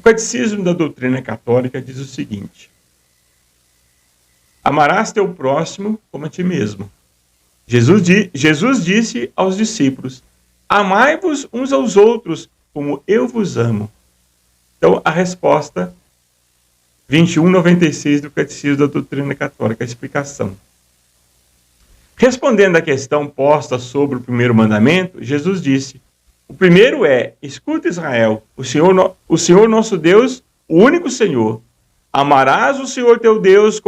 O Catecismo da Doutrina Católica diz o seguinte: amarás teu próximo como a ti mesmo. Jesus disse aos discípulos: amai-vos uns aos outros como eu vos amo. Então, a resposta 2196 do Catecismo da Doutrina Católica, a explicação. Respondendo à questão posta sobre o primeiro mandamento, Jesus disse: o primeiro é: escuta, Israel, o Senhor nosso Deus, o único Senhor. Amarás o Senhor teu Deus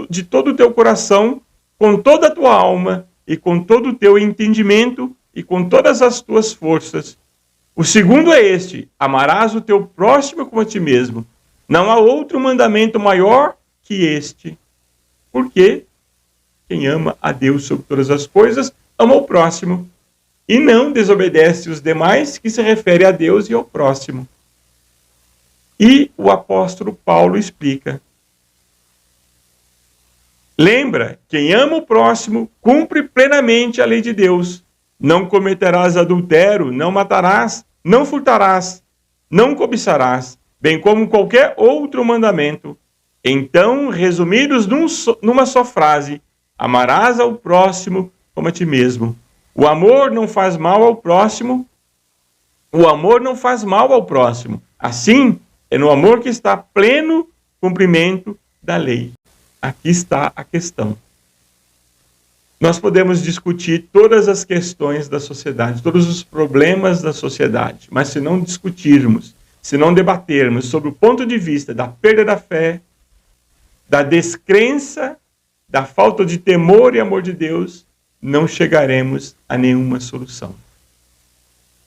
de todo o teu coração, com toda a tua alma e com todo o teu entendimento e com todas as tuas forças. O segundo é este: amarás o teu próximo como a ti mesmo. Não há outro mandamento maior que este. Porque quem ama a Deus sobre todas as coisas, ama o próximo. E não desobedece os demais, que se refere a Deus e ao próximo. E o apóstolo Paulo explica: lembra, quem ama o próximo, cumpre plenamente a lei de Deus. Não cometerás adultério, não matarás, não furtarás, não cobiçarás, bem como qualquer outro mandamento. Então, resumidos numa só frase: amarás ao próximo como a ti mesmo. O amor não faz mal ao próximo. O amor não faz mal ao próximo. Assim, é no amor que está pleno cumprimento da lei. Aqui está a questão. Nós podemos discutir todas as questões da sociedade, todos os problemas da sociedade, mas se não discutirmos, se não debatermos sobre o ponto de vista da perda da fé, da descrença, da falta de temor e amor de Deus, não chegaremos a nenhuma solução.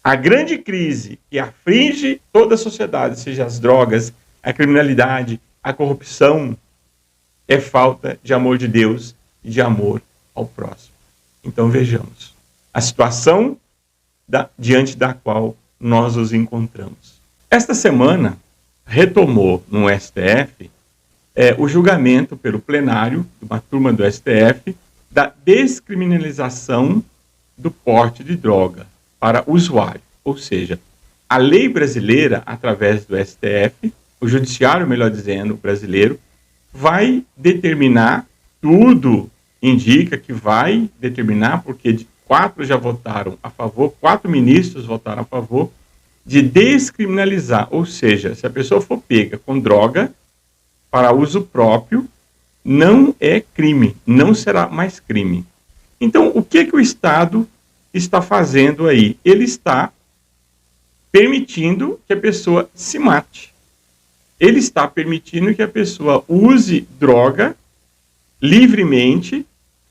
A grande crise que aflige toda a sociedade, seja as drogas, a criminalidade, a corrupção, é falta de amor de Deus e de amor ao próximo. Então vejamos a situação diante da qual nós nos encontramos. Esta semana retomou no STF o julgamento pelo plenário de uma turma do STF da descriminalização do porte de droga para usuário. Ou seja, a lei brasileira, através do STF, o judiciário, melhor dizendo, brasileiro, vai determinar, tudo indica que vai determinar, porque 4 já votaram a favor, 4 ministros votaram a favor, de descriminalizar. Ou seja, se a pessoa for pega com droga para uso próprio, não é crime, não será mais crime. Então, o que o Estado está fazendo aí? Ele está permitindo que a pessoa se mate. Ele está permitindo que a pessoa use droga livremente,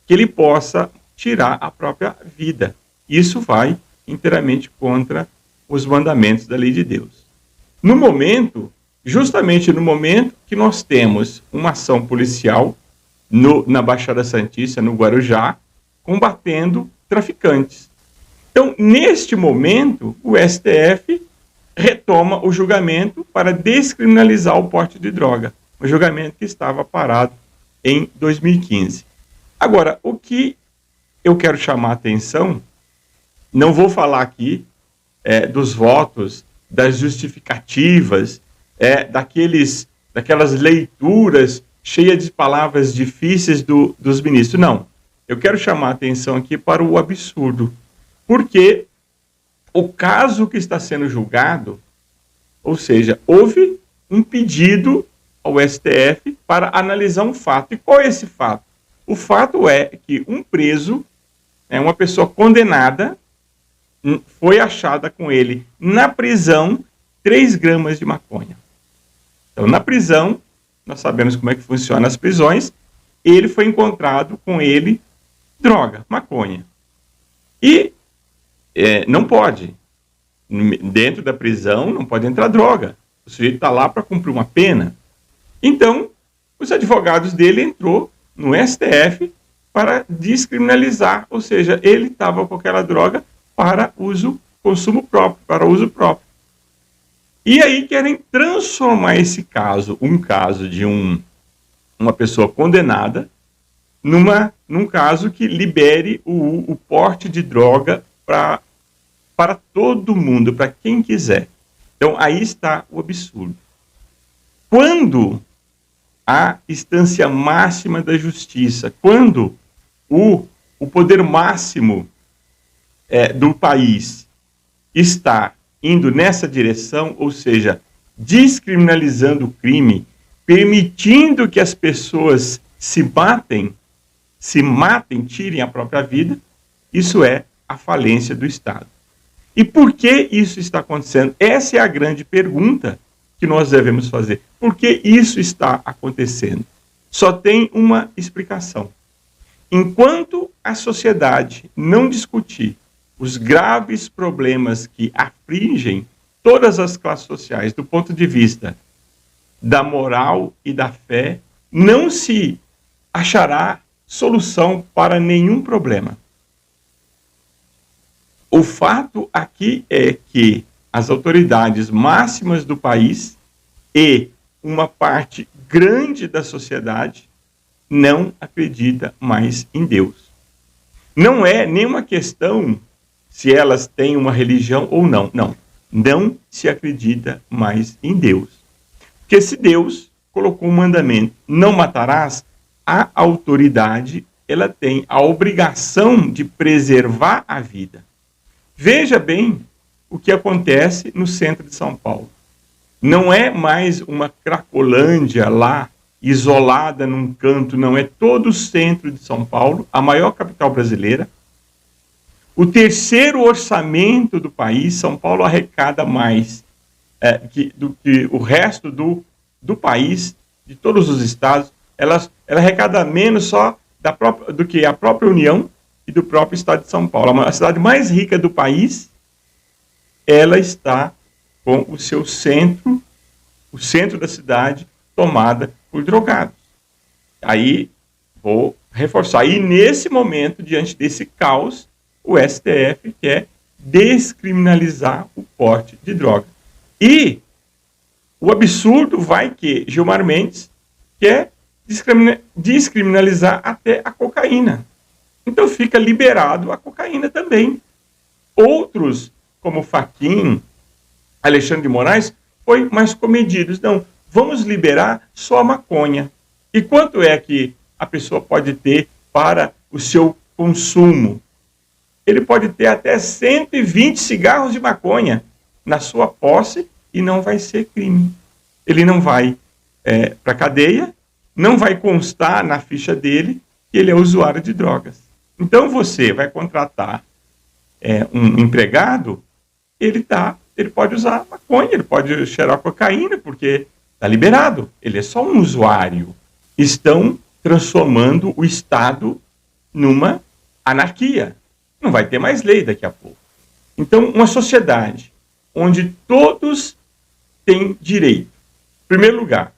que ele possa tirar a própria vida. Isso vai inteiramente contra os mandamentos da lei de Deus. No momento, justamente no momento que nós temos uma ação policial na Baixada Santista, no Guarujá, combatendo traficantes. Então, neste momento, o STF retoma o julgamento para descriminalizar o porte de droga, um julgamento que estava parado em 2015. Agora, o que eu quero chamar a atenção, não vou falar aqui dos votos, das justificativas, daquelas leituras cheias de palavras difíceis dos ministros. Não, eu quero chamar a atenção aqui para o absurdo, porque o caso que está sendo julgado, ou seja, houve um pedido ao STF para analisar um fato. E qual é esse fato? O fato é que um preso, uma pessoa condenada, foi achada com ele na prisão 3 gramas de maconha. Então, na prisão, nós sabemos como é que funciona as prisões, ele foi encontrado com ele droga, maconha. E não pode. Dentro da prisão não pode entrar droga. O sujeito está lá para cumprir uma pena. Então, os advogados dele entrou no STF para descriminalizar, ou seja, ele estava com aquela droga para consumo próprio, para uso próprio. E aí querem transformar esse caso, um caso de uma pessoa condenada, num caso que libere o porte de droga para todo mundo, para quem quiser. Então, aí está o absurdo. Quando a instância máxima da justiça, quando o poder máximo do país está indo nessa direção, ou seja, descriminalizando o crime, permitindo que as pessoas se matem, tirem a própria vida, isso é a falência do Estado. E por que isso está acontecendo? Essa é a grande pergunta que nós devemos fazer. Por que isso está acontecendo? Só tem uma explicação. Enquanto a sociedade não discutir os graves problemas que afligem todas as classes sociais do ponto de vista da moral e da fé, não se achará solução para nenhum problema. O fato aqui é que as autoridades máximas do país e uma parte grande da sociedade não acredita mais em Deus. Não é nenhuma questão se elas têm uma religião ou não. Não se acredita mais em Deus. Porque se Deus colocou um mandamento, não matarás, a autoridade, ela tem a obrigação de preservar a vida. Veja bem o que acontece no centro de São Paulo. Não é mais uma Cracolândia lá, isolada num canto, não. É todo o centro de São Paulo, a maior capital brasileira. O terceiro orçamento do país, São Paulo arrecada mais do que o resto do país, de todos os estados. Ela arrecada menos só do que a própria União e do próprio estado de São Paulo. A cidade mais rica do país, ela está com o seu centro, o centro da cidade, tomada por drogados. Aí, vou reforçar. E nesse momento, diante desse caos, o STF quer descriminalizar o porte de droga. E o absurdo vai que Gilmar Mendes quer descriminalizar até a cocaína. Então fica liberado a cocaína também. Outros, como Fachin, Alexandre de Moraes, foi mais comedidos. Não, vamos liberar só a maconha. E quanto é que a pessoa pode ter para o seu consumo? Ele pode ter até 120 cigarros de maconha na sua posse e não vai ser crime. Ele não vai para a cadeia, não vai constar na ficha dele que ele é usuário de drogas. Então você vai contratar um empregado, ele pode usar maconha, ele pode cheirar cocaína, porque está liberado. Ele é só um usuário. Estão transformando o Estado numa anarquia. Não vai ter mais lei daqui a pouco. Então, uma sociedade onde todos têm direito. Em primeiro lugar,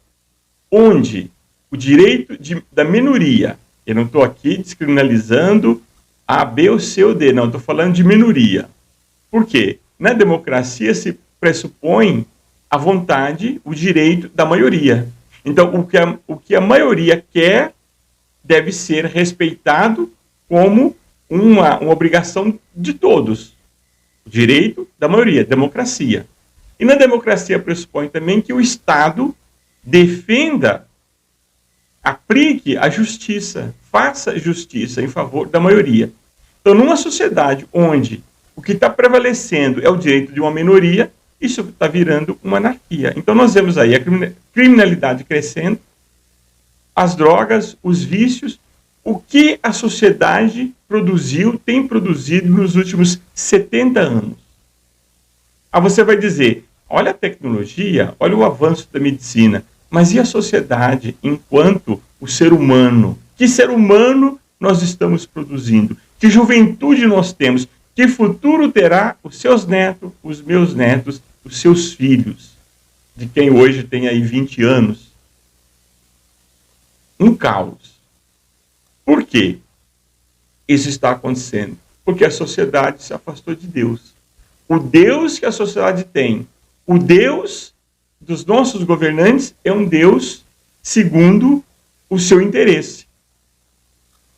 onde o direito da minoria, eu não estou aqui descriminalizando A, B ou C ou D, não, estou falando de minoria. Por quê? Na democracia se pressupõe a vontade, o direito da maioria. Então, o que a maioria quer deve ser respeitado como uma obrigação de todos. O direito da maioria, democracia. E na democracia pressupõe também que o Estado defenda, aplique a justiça, faça justiça em favor da maioria. Então, numa sociedade onde o que está prevalecendo é o direito de uma minoria, isso está virando uma anarquia. Então, nós vemos aí a criminalidade crescendo, as drogas, os vícios, o que a sociedade tem produzido nos últimos 70 anos. Aí você vai dizer, olha a tecnologia, olha o avanço da medicina, mas e a sociedade enquanto o ser humano? Que ser humano nós estamos produzindo? Que juventude nós temos? Que futuro terá os seus netos, os meus netos, os seus filhos, de quem hoje tem aí 20 anos? Um caos. Por quê? Isso está acontecendo? Porque a sociedade se afastou de Deus. O Deus que a sociedade tem, o Deus dos nossos governantes é um Deus segundo o seu interesse.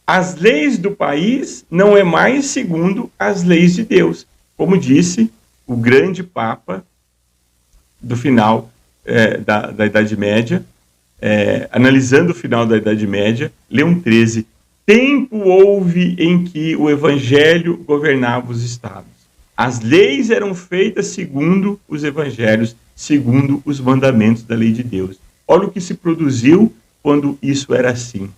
As leis do país não é mais segundo as leis de Deus. Como disse o grande Papa do final da Idade Média, analisando o final da Idade Média, Leão XIII, tempo houve em que o evangelho governava os estados. As leis eram feitas segundo os evangelhos, segundo os mandamentos da lei de Deus. Olha o que se produziu quando isso era assim.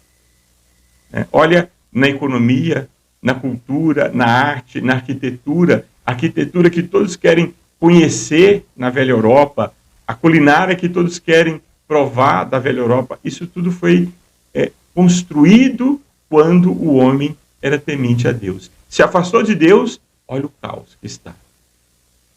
Olha na economia, na cultura, na arte, na arquitetura que todos querem conhecer na velha Europa, a culinária que todos querem provar da velha Europa. Isso tudo foi construído quando o homem era temente a Deus. Se afastou de Deus, olha o caos que está.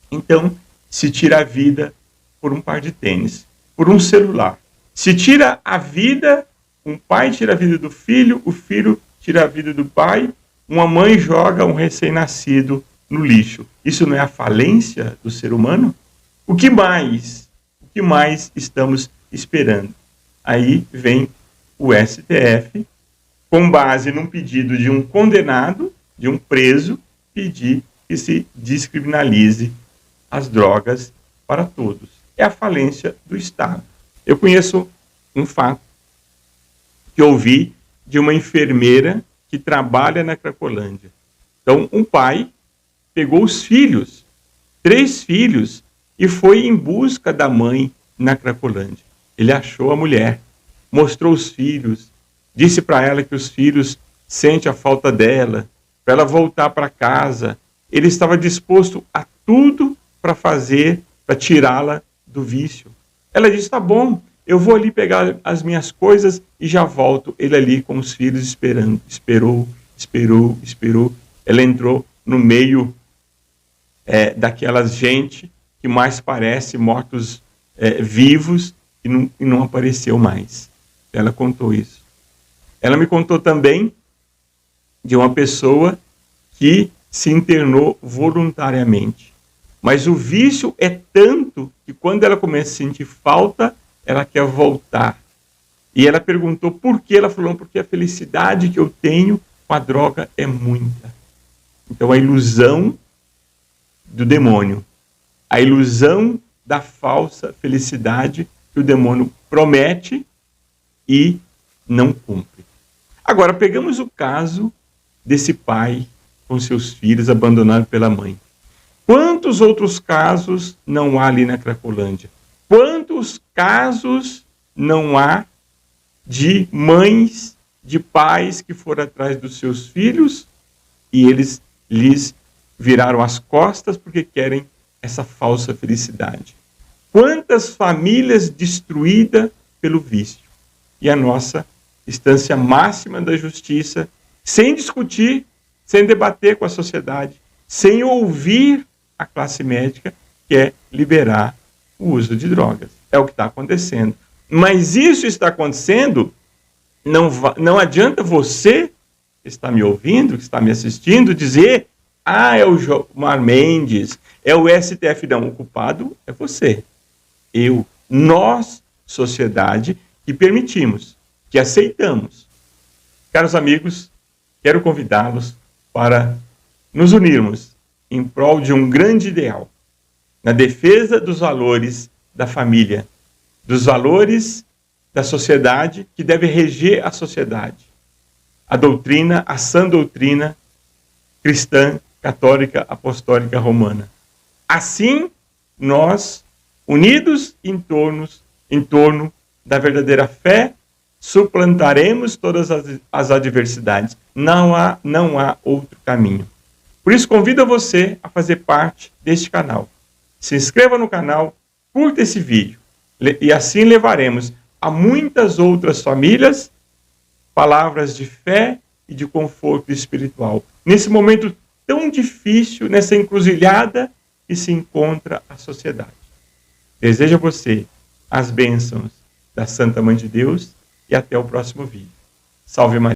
Então, se tira a vida por um par de tênis, por um celular. Se tira a vida, um pai tira a vida do filho, o filho tira a vida do pai, uma mãe joga um recém-nascido no lixo. Isso não é a falência do ser humano? O que mais estamos esperando? Aí vem o STF, com base num pedido de um condenado, de um preso, pedir que se descriminalize as drogas para todos. É a falência do Estado. Eu conheço um fato que ouvi de uma enfermeira que trabalha na Cracolândia. Então, um pai pegou os filhos, 3 filhos, e foi em busca da mãe na Cracolândia. Ele achou a mulher, mostrou os filhos, disse para ela que os filhos sentem a falta dela, para ela voltar para casa. Ele estava disposto a tudo para fazer, para tirá-la do vício. Ela disse, tá bom, eu vou ali pegar as minhas coisas e já volto. Ele ali com os filhos esperando. Esperou. Ela entrou no meio daquelas gente que mais parece mortos vivos e não apareceu mais. Ela contou isso. Ela me contou também de uma pessoa que se internou voluntariamente. Mas o vício é tanto que quando ela começa a sentir falta, ela quer voltar. E ela perguntou por quê? Ela falou, porque a felicidade que eu tenho com a droga é muita. Então a ilusão do demônio, a ilusão da falsa felicidade que o demônio promete e não cumpre. Agora, pegamos o caso desse pai com seus filhos abandonados pela mãe. Quantos outros casos não há ali na Cracolândia? Quantos casos não há de mães, de pais que foram atrás dos seus filhos e eles lhes viraram as costas porque querem essa falsa felicidade? Quantas famílias destruídas pelo vício? E a nossa instância máxima da justiça, sem discutir, sem debater com a sociedade, sem ouvir a classe médica, quer liberar o uso de drogas. É o que está acontecendo. Mas isso está acontecendo, não adianta você que está me ouvindo, que está me assistindo, dizer, é o Gilmar Mendes, é o STF. Não, o culpado é você. Nós, sociedade, que permitimos, que aceitamos. Caros amigos, quero convidá-los para nos unirmos em prol de um grande ideal, na defesa dos valores da família, dos valores da sociedade que deve reger a sociedade. A doutrina, a sã doutrina cristã, católica, apostólica, romana. Assim, nós, unidos em torno da verdadeira fé, suplantaremos todas as adversidades. Não há outro caminho. Por isso, convido você a fazer parte deste canal. Se inscreva no canal, curta esse vídeo. E assim levaremos a muitas outras famílias palavras de fé e de conforto espiritual. Nesse momento tão difícil, nessa encruzilhada que se encontra a sociedade. Desejo a você as bênçãos da Santa Mãe de Deus e até o próximo vídeo. Salve Maria.